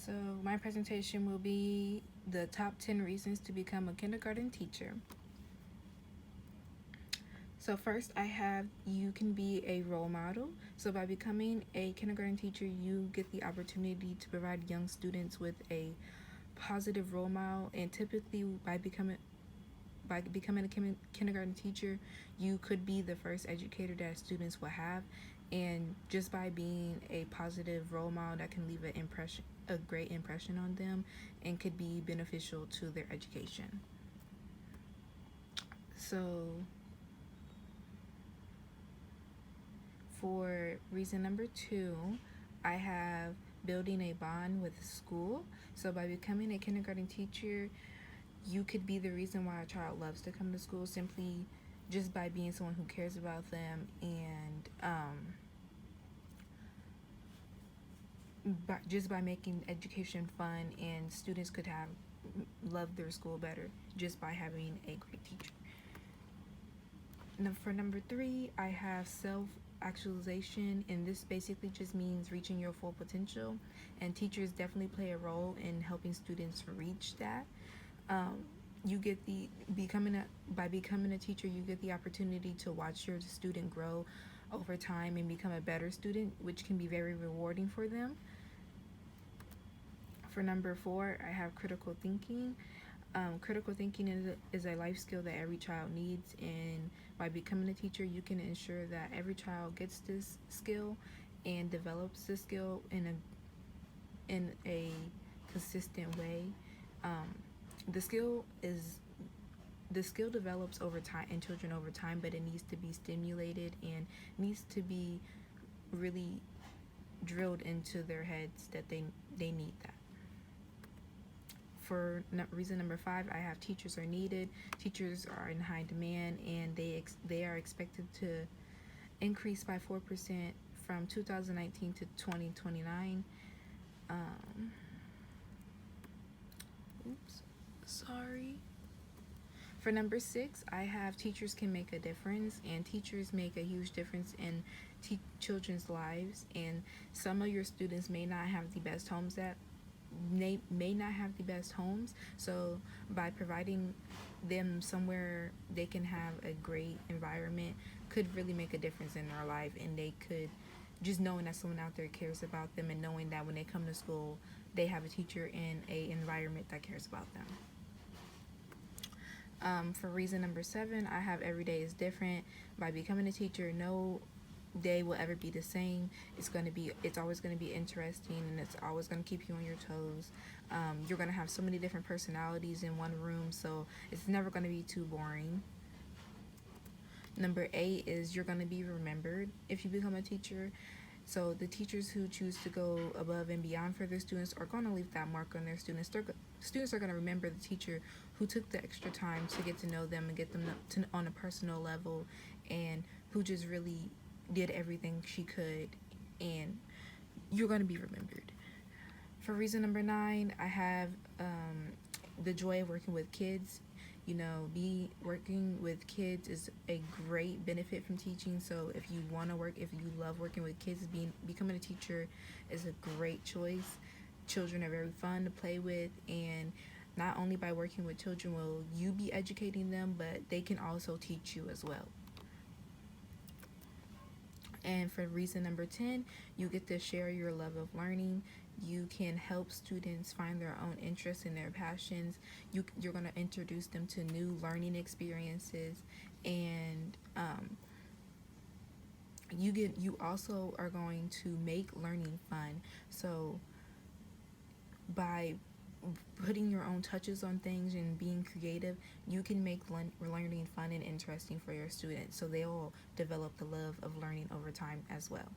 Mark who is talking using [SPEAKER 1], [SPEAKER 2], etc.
[SPEAKER 1] So my presentation will be the top 10 reasons to become a kindergarten teacher. So first I have you can be a role model. So by becoming a kindergarten teacher, you get the opportunity to provide young students with a positive role model, and typically by becoming a kindergarten teacher, you could be the first educator that students will have, and just by being a positive role model, that can leave a great impression on them, and could be beneficial to their education. So, for reason number 2, I have building a bond with school. So, by becoming a kindergarten teacher, you could be the reason why a child loves to come to school, simply just by being someone who cares about them, and just by making education fun, and students could have loved their school better just by having a great teacher. Now, for number 3, I have self-actualization, and this basically just means reaching your full potential, and teachers definitely play a role in helping students reach that. You get by becoming a teacher, you get the opportunity to watch your student grow over time and become a better student, which can be very rewarding for them. For number 4, I have critical thinking. Critical thinking is a life skill that every child needs, and by becoming a teacher, you can ensure that every child gets this skill and develops this skill in a consistent way. The skill develops over time in children over time, but it needs to be stimulated and needs to be really drilled into their heads that they need that. For reason number 5, I have teachers are needed. Teachers are in high demand, and they are expected to increase by 4% from 2019 to 2029. Sorry. For number 6, I have teachers can make a difference, and teachers make a huge difference in children's lives. And some of your students may not have the best homes so by providing them somewhere they can have a great environment could really make a difference in their life, and they could just knowing that someone out there cares about them, and knowing that when they come to school they have a teacher in a environment that cares about them. For reason number 7, I have every day is different. By becoming a teacher, no day will ever be the same. It's always going to be interesting, and it's always going to keep you on your toes. You're going to have so many different personalities in one room, so it's never going to be too boring. Number 8 is you're going to be remembered if you become a teacher. So the teachers who choose to go above and beyond for their students are going to leave that mark on their students. Students are going to remember the teacher who took the extra time to get to know them and get them to on a personal level, and who just really did everything she could, and you're going to be remembered. For reason number 9, I have the joy of working with kids. Working with kids is a great benefit from teaching. So if you love working with kids, becoming a teacher is a great choice. Children are very fun to play with, and not only by working with children will you be educating them, but they can also teach you as well. And for reason number 10, you get to share your love of learning. You can help students find their own interests and their passions. You're going to introduce them to new learning experiences, and you also are going to make learning fun. So by putting your own touches on things and being creative, you can make learning fun and interesting for your students, so they will develop the love of learning over time as well.